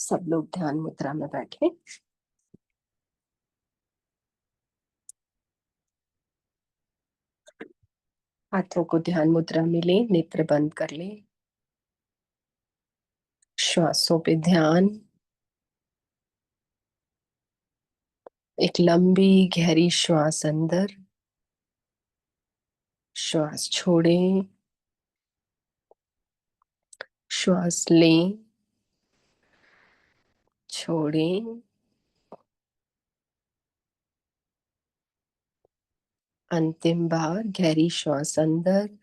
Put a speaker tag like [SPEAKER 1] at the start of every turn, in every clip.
[SPEAKER 1] सब लोग ध्यान मुद्रा में बैठे। हाथों को ध्यान मुद्रा में लें, नेत्र बंद कर लें। श्वासों पे ध्यान। एक लंबी गहरी श्वास अंदर, श्वास छोड़ें, श्वास लें, छोड़ें। अंतिम बार गहरी श्वास अंदर,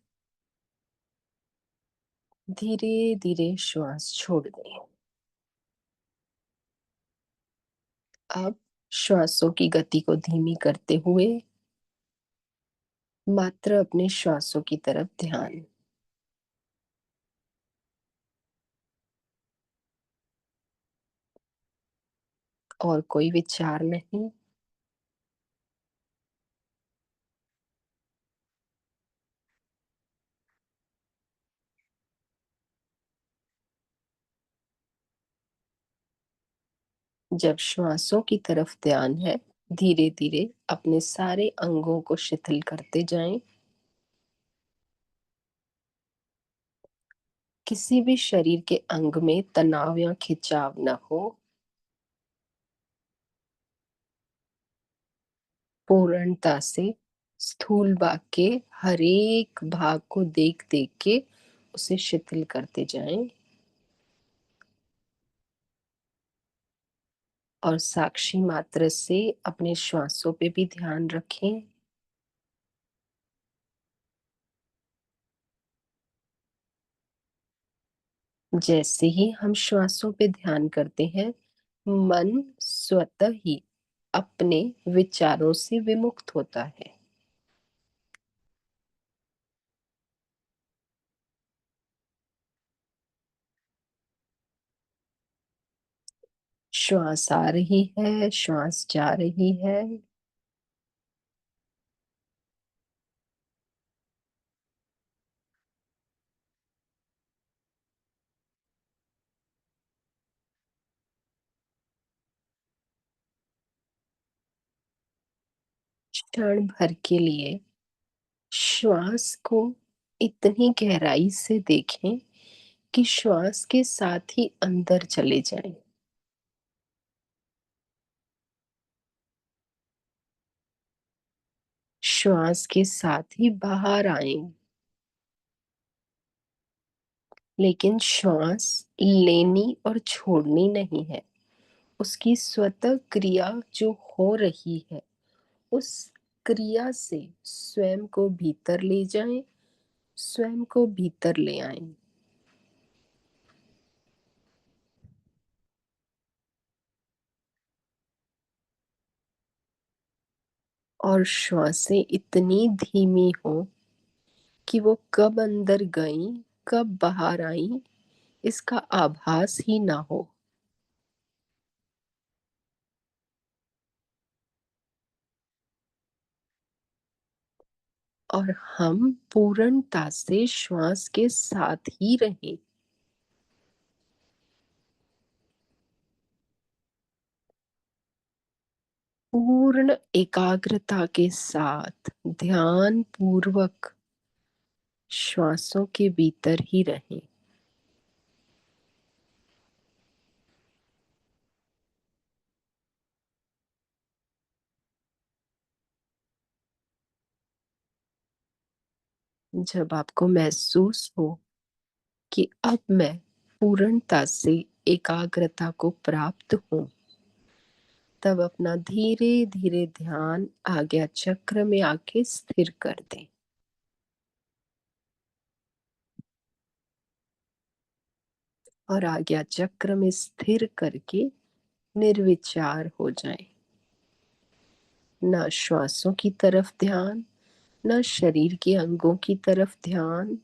[SPEAKER 1] धीरे धीरे श्वास छोड़ दें। अब श्वासों की गति को धीमी करते हुए मात्र अपने श्वासों की तरफ ध्यान। और कोई विचार नहीं। जब श्वासों की तरफ ध्यान है, धीरे धीरे अपने सारे अंगों को शिथिल करते जाएं। किसी भी शरीर के अंग में तनाव या खिंचाव न हो। पूर्णता से स्थूल भाग के हर एक भाग को देख देख के उसे शिथिल करते जाएं। और साक्षी मात्र से अपने श्वासों पे भी ध्यान रखें। जैसे ही हम श्वासों पे ध्यान करते हैं, मन स्वतः ही अपने विचारों से विमुक्त होता है। श्वास आ रही है, श्वास जा रही है। क्षण भर के लिए श्वास को इतनी गहराई से देखें कि श्वास के साथ ही अंदर चले जाएं। श्वास के साथ ही बाहर आए। लेकिन श्वास लेनी और छोड़नी नहीं है। उसकी स्वतः क्रिया जो हो रही है, उस क्रिया से स्वयं को भीतर ले जाएं, स्वयं को भीतर ले आएं। और श्वासें इतनी धीमी हो कि वो कब अंदर गई, कब बाहर आई, इसका आभास ही ना हो। और हम पूर्णता से श्वास के साथ ही रहें। पूर्ण एकाग्रता के साथ ध्यान पूर्वक श्वासों के भीतर ही रहें। जब आपको महसूस हो कि अब मैं पूर्णता से एकाग्रता को प्राप्त हूं, तब अपना धीरे धीरे ध्यान आज्ञा चक्र में आके स्थिर कर दें। और आज्ञा चक्र में स्थिर करके निर्विचार हो जाएं। न श्वासों की तरफ ध्यान, न शरीर के अंगों की तरफ ध्यान।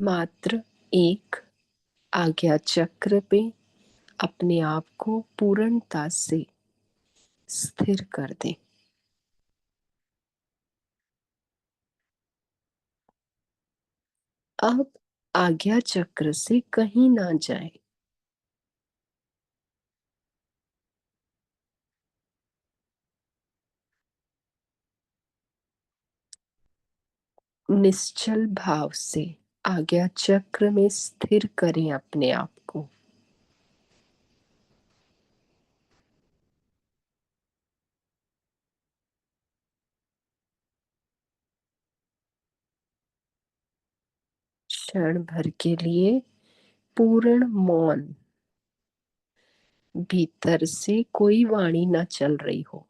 [SPEAKER 1] मात्र एक आज्ञा चक्र पे अपने आप को पूर्णता से स्थिर कर दें। अब आज्ञा चक्र से कहीं ना जाए। निश्चल भाव से आज्ञा चक्र में स्थिर करें अपने आप को। क्षण भर के लिए पूर्ण मौन, भीतर से कोई वाणी ना चल रही हो।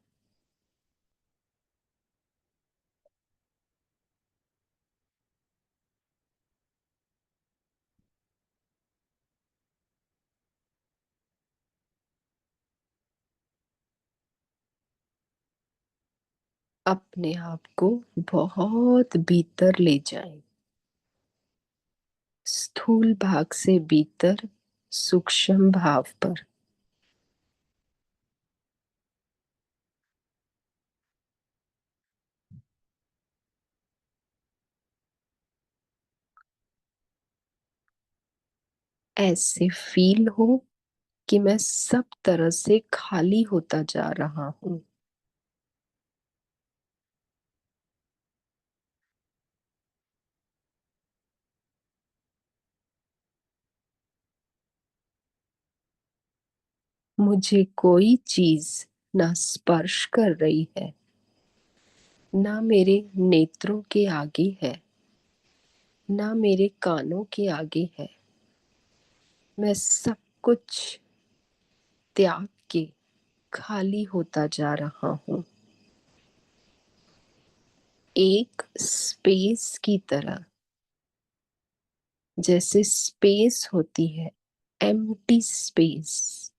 [SPEAKER 1] अपने आप को बहुत भीतर ले जाएं, स्थूल भाग से भीतर, सूक्ष्म भाव पर। ऐसे फील हो कि मैं सब तरह से खाली होता जा रहा हूँ। मुझे कोई चीज ना स्पर्श कर रही है, ना मेरे नेत्रों के आगे है, ना मेरे कानों के आगे है। मैं सब कुछ त्याग के खाली होता जा रहा हूँ, एक स्पेस की तरह। जैसे स्पेस होती है, एम्प्टी स्पेस,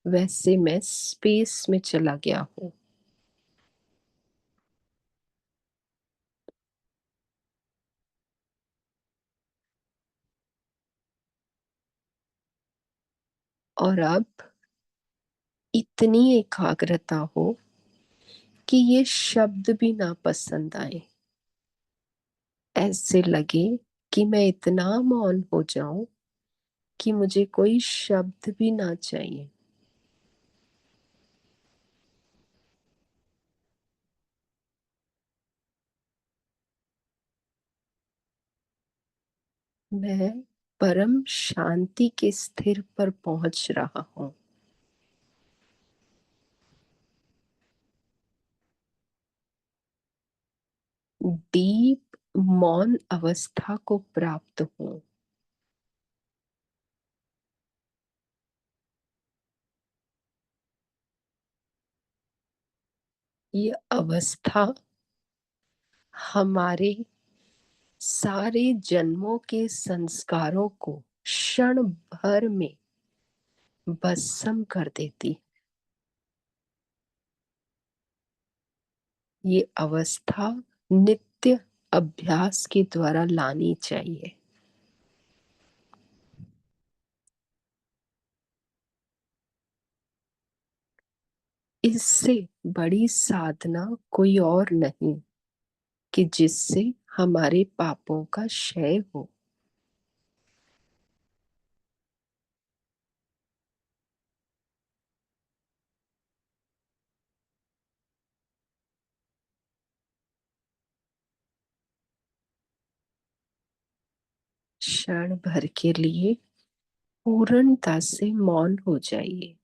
[SPEAKER 1] वैसे मैं स्पेस में चला गया हूँ। और अब इतनी एकाग्रता हो कि ये शब्द भी ना पसंद आए। ऐसे लगे कि मैं इतना मौन हो जाऊं कि मुझे कोई शब्द भी ना चाहिए। मैं परम शांति के स्थिर पर पहुंच रहा हूँ। डीप मौन अवस्था को प्राप्त हूँ। ये अवस्था हमारे सारे जन्मों के संस्कारों को क्षण भर में भस्म कर देती। ये अवस्था नित्य अभ्यास के द्वारा लानी चाहिए। इससे बड़ी साधना कोई और नहीं कि जिससे हमारे पापों का क्षय हो। क्षण भर के लिए पूर्णता से मौन हो जाइए।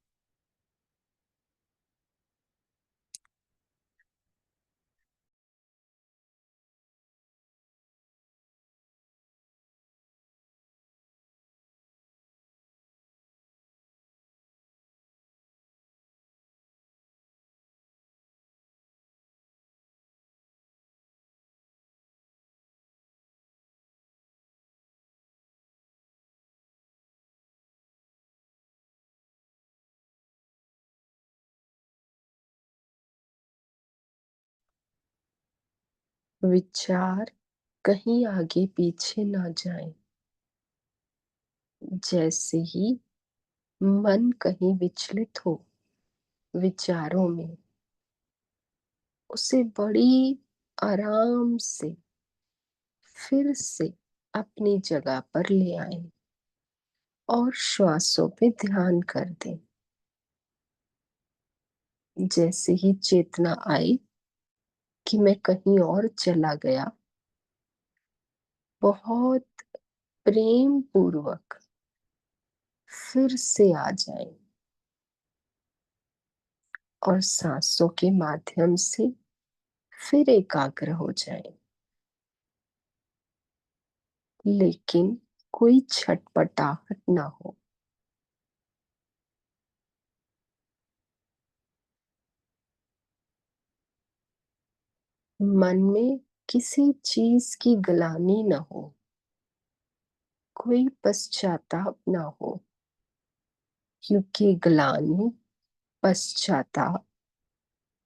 [SPEAKER 1] विचार कहीं आगे पीछे ना जाएं। जैसे ही मन कहीं विचलित हो विचारों में, उसे बड़ी आराम से फिर से अपनी जगह पर ले आए और श्वासों पे ध्यान कर दें। जैसे ही चेतना आई कि मैं कहीं और चला गया, बहुत प्रेम पूर्वक फिर से आ जाएं और सांसों के माध्यम से फिर एकाग्र हो जाएं। लेकिन कोई छटपटाहट ना हो। मन में किसी चीज की ग्लानि न हो, कोई पश्चाताप ना हो, क्योंकि ग्लानि, पश्चाताप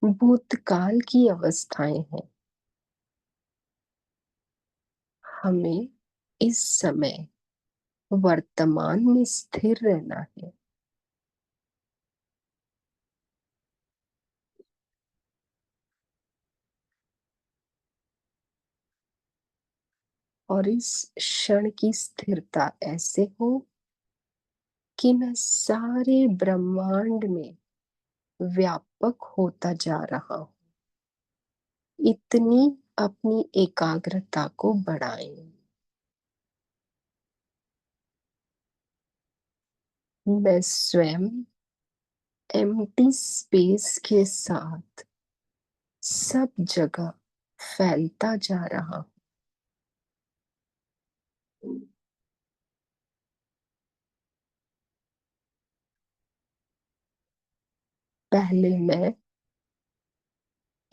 [SPEAKER 1] भूतकाल की अवस्थाएं हैं। हमें इस समय वर्तमान में स्थिर रहना है। और इस क्षण की स्थिरता ऐसे हो कि मैं सारे ब्रह्मांड में व्यापक होता जा रहा हूं। इतनी अपनी एकाग्रता को बढ़ाएं। मैं स्वयं एम्प्टी स्पेस के साथ सब जगह फैलता जा रहा हूँ। पहले मैं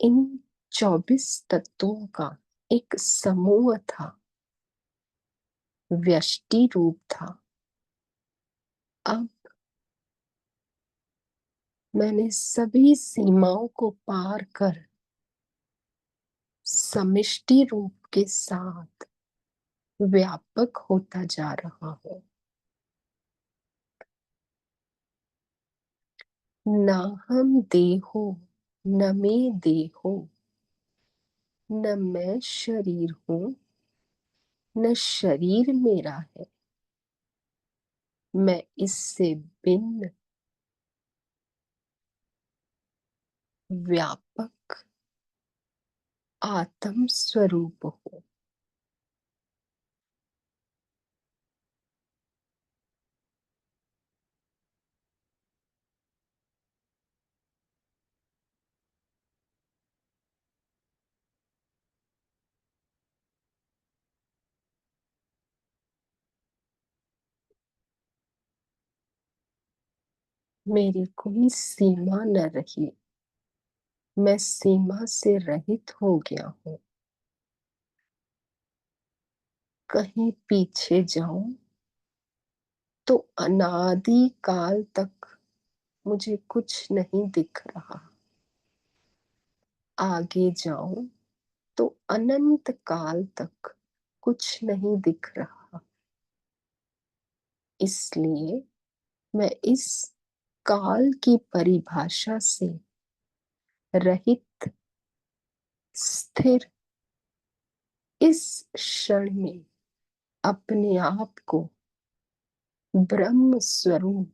[SPEAKER 1] इन 24 तत्वों का एक समूह था, व्यष्टि रूप था। अब मैंने सभी सीमाओं को पार कर समष्टि रूप के साथ व्यापक होता जा रहा हूँ। ना हम देहो, न मैं देहो, न मैं शरीर हूँ, न शरीर मेरा है। मैं इससे भिन्न व्यापक आत्म स्वरूप हूँ। मेरी कोई सीमा न रही। मैं सीमा से रहित हो गया हूँ। कहीं पीछे जाऊं तो अनादि काल तक मुझे कुछ नहीं दिख रहा। आगे जाऊं तो अनंत काल तक कुछ नहीं दिख रहा। इसलिए मैं इस काल की परिभाषा से रहित, स्थिर इस क्षण में अपने आप को ब्रह्म स्वरूप,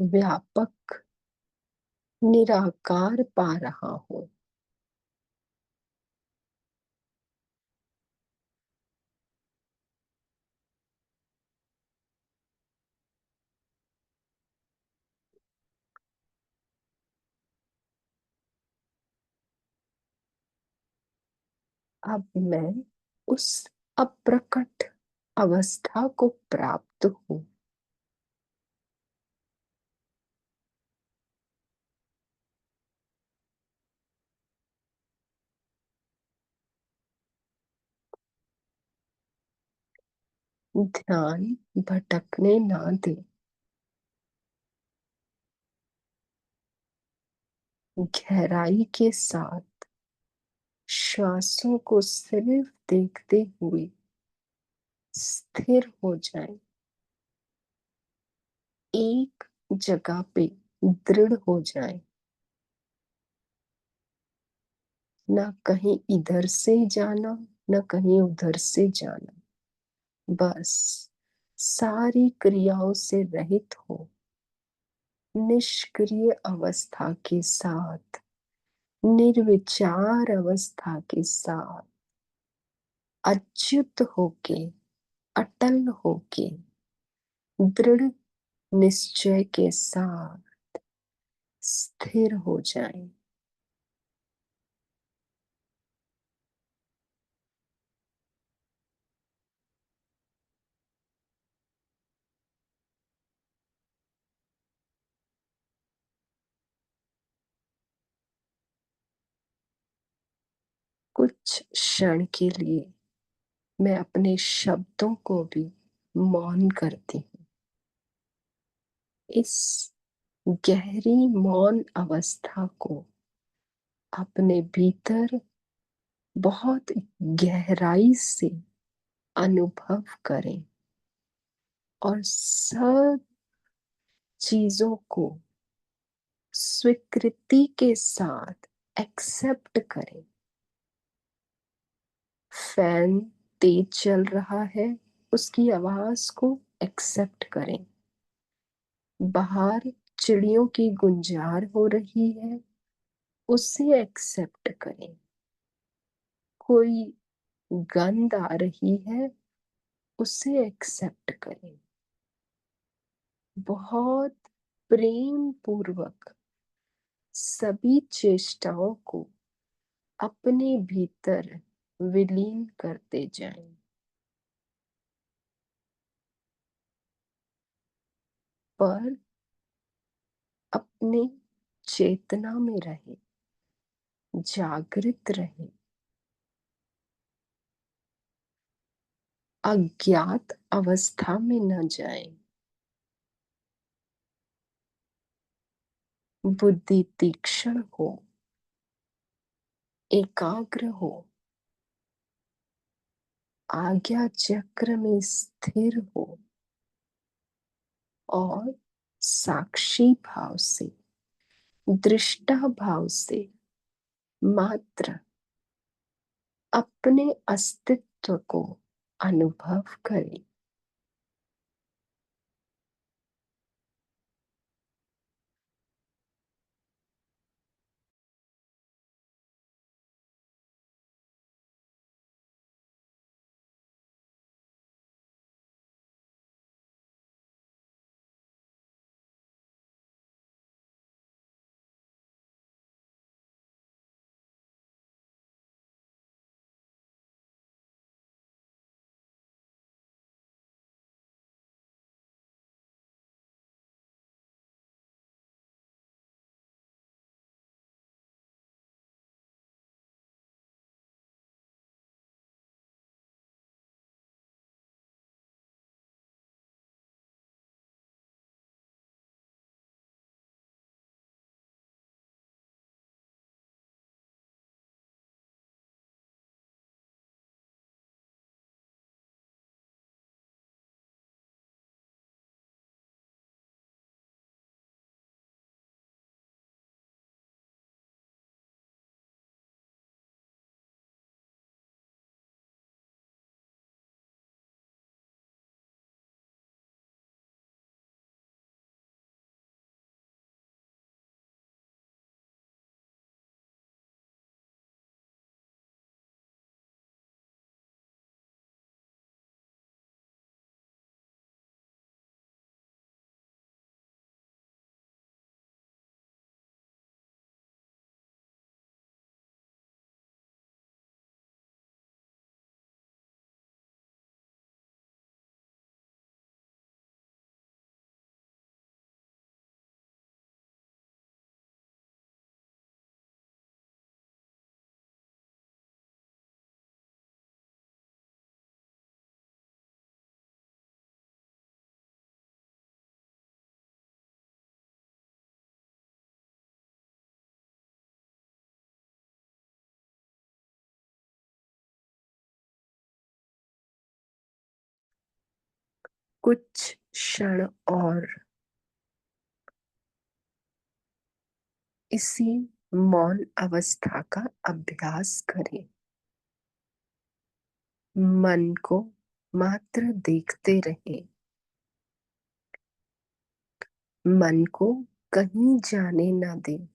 [SPEAKER 1] व्यापक, निराकार पा रहा हूँ। अब मैं उस अप्रकट अवस्था को प्राप्त हूँ। ध्यान भटकने ना दे। गहराई के साथ श्वासों को सिर्फ देखते हुए स्थिर हो जाए। एक जगह पे दृढ़ हो जाए। ना कहीं इधर से जाना, ना कहीं उधर से जाना। बस सारी क्रियाओं से रहित हो, निष्क्रिय अवस्था के साथ, निर्विचार अवस्था के साथ, अच्युत होके, अटल होके, दृढ़ निश्चय के साथ स्थिर हो जाएं। कुछ क्षण के लिए मैं अपने शब्दों को भी मौन करती हूँ। इस गहरी मौन अवस्था को अपने भीतर बहुत गहराई से अनुभव करें और सब चीजों को स्वीकृति के साथ एक्सेप्ट करें। फैन तेज चल रहा है, उसकी आवाज को एक्सेप्ट करें। बाहर चिड़ियों की गुंजार हो रही है, उसे एक्सेप्ट करें। कोई गंध आ रही है, उसे एक्सेप्ट करें। बहुत प्रेम पूर्वक सभी चेष्टाओं को अपने भीतर विलीन करते जाएं। पर अपने चेतना में रहें, जागृत रहें, अज्ञात अवस्था में न जाएं। बुद्धि तीक्ष्ण हो, एकाग्र हो, आज्ञा चक्र में स्थिर हो और साक्षी भाव से, दृष्टा भाव से मात्र अपने अस्तित्व को अनुभव करें। कुछ क्षण और इसी मौन अवस्था का अभ्यास करें। मन को मात्र देखते रहें, मन को कहीं जाने ना दें।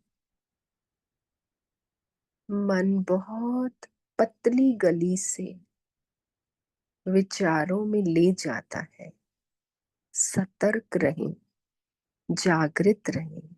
[SPEAKER 1] मन बहुत पतली गली से विचारों में ले जाता है। सतर्क रहें, जागृत रहें।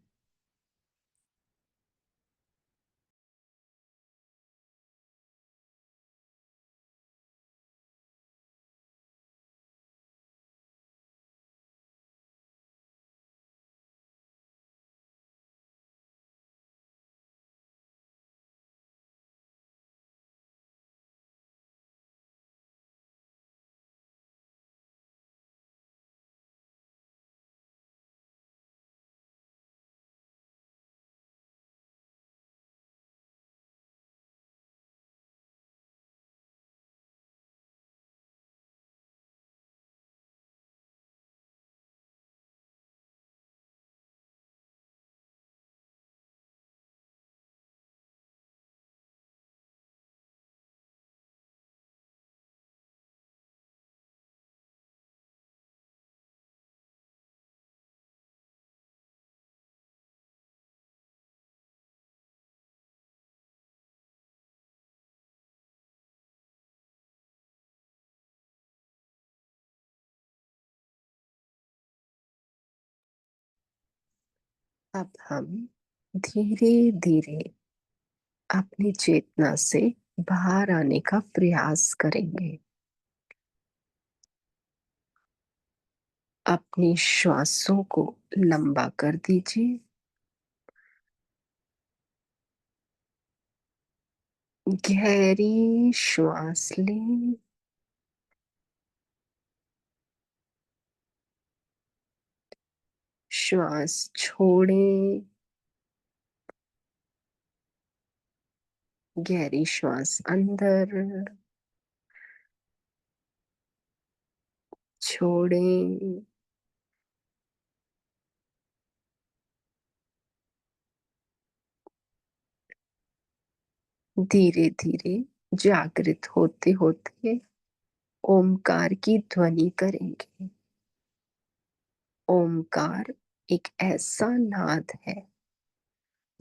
[SPEAKER 1] अब हम धीरे धीरे अपनी चेतना से बाहर आने का प्रयास करेंगे। अपनी श्वासों को लंबा कर दीजिए। गहरी श्वास लें, श्वास छोड़ें। गहरी श्वास अंदर, छोड़ें। धीरे धीरे जागृत होते होते ओमकार की ध्वनि करेंगे। ओमकार एक ऐसा नाद है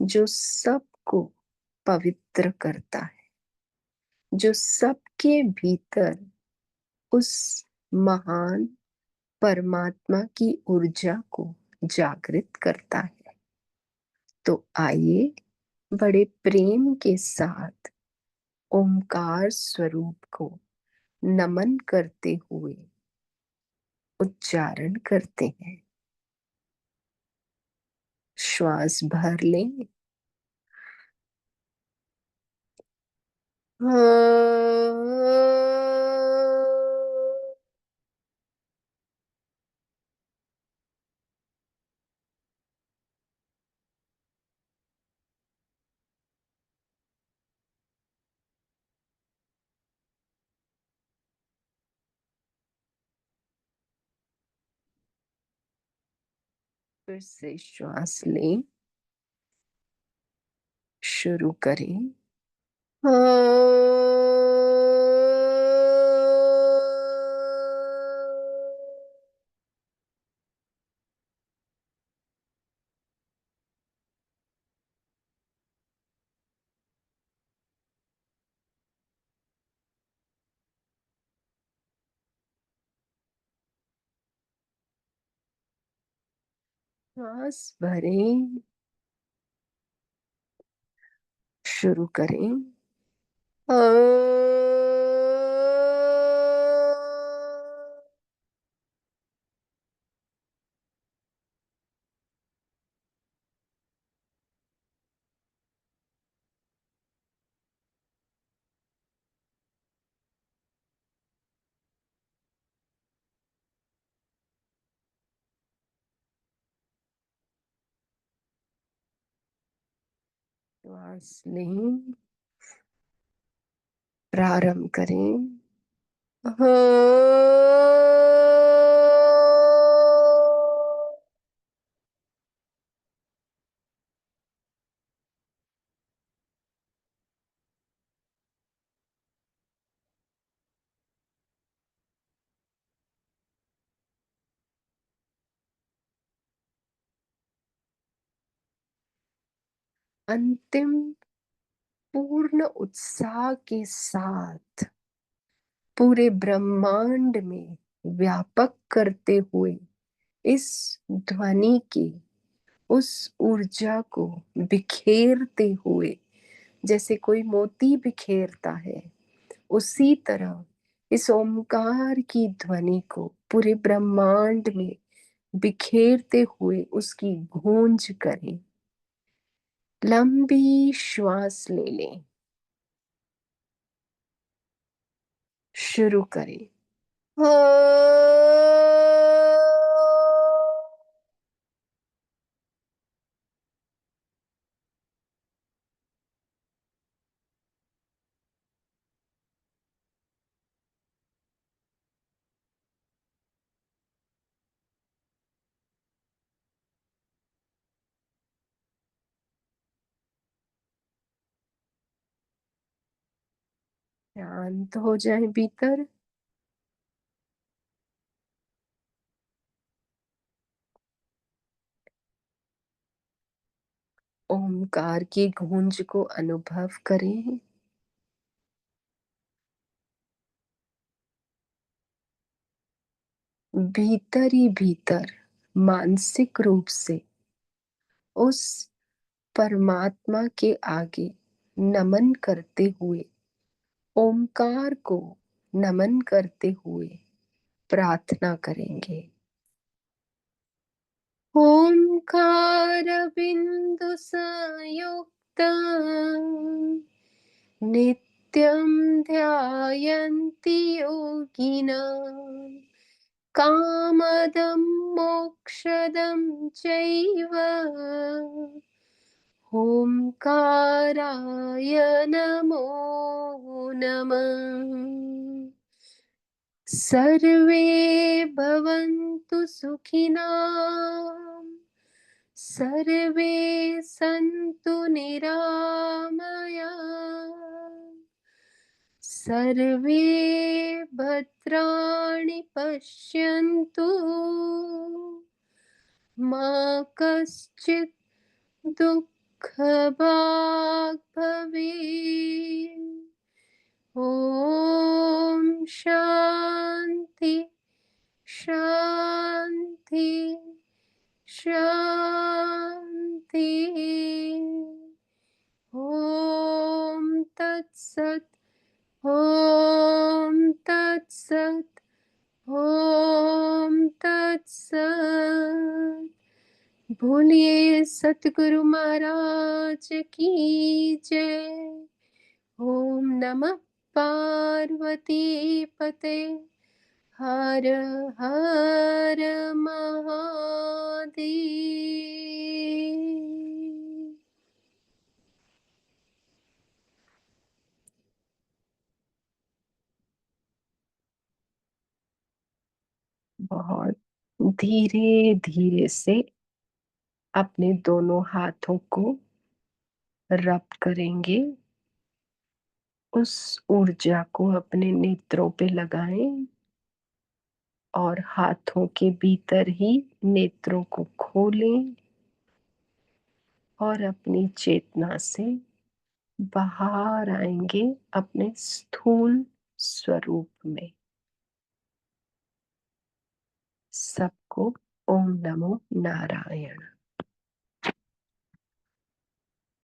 [SPEAKER 1] जो सबको पवित्र करता है, जो सबके भीतर उस महान परमात्मा की ऊर्जा को जागृत करता है। तो आइए बड़े प्रेम के साथ ओमकार स्वरूप को नमन करते हुए उच्चारण करते हैं। श्वास भर लें। फिर से श्वास लें। शुरू करें। श्वास भरें। शुरू करें। श्वास लें। प्रारंभ करें। अंतिम पूर्ण उत्साह के साथ पूरे ब्रह्मांड में व्यापक करते हुए इस ध्वनि की उस ऊर्जा को बिखेरते हुए, जैसे कोई मोती बिखेरता है, उसी तरह इस ओमकार की ध्वनि को पूरे ब्रह्मांड में बिखेरते हुए उसकी गूंज करें। लंबी श्वास ले लें। शुरू करें। शांत हो जाए भीतर। ओमकार की गूंज को अनुभव करें। भीतर ही भीतर मानसिक रूप से उस परमात्मा के आगे नमन करते हुए, ओमकार को नमन करते हुए प्रार्थना करेंगे। ओमकार बिंदु संयुक्त नित्यं ध्यायन्ति योगिना कामदं मोक्षदं चैव ओंकाराय नमो नमः। सर्वे भवन्तु सुखिनः सर्वे सन्तु निरामयाः सर्वे भद्राणि पश्यन्तु मा कश्चित् दुःखभाग् भवेत्। ॐ शान्ति शान्ति शान्तिः। ॐ तत्सत् ॐ तत्सत् ॐ तत्सत्। बोलिए सतगुरु महाराज की जय। ओम नमः पार्वती पते। हर हर महादेव। बहुत धीरे धीरे से अपने दोनों हाथों को रब करेंगे। उस ऊर्जा को अपने नेत्रों पे लगाएं और हाथों के भीतर ही नेत्रों को खोलें और अपनी चेतना से बाहर आएंगे अपने स्थूल स्वरूप में। सबको ओम नमो नारायण।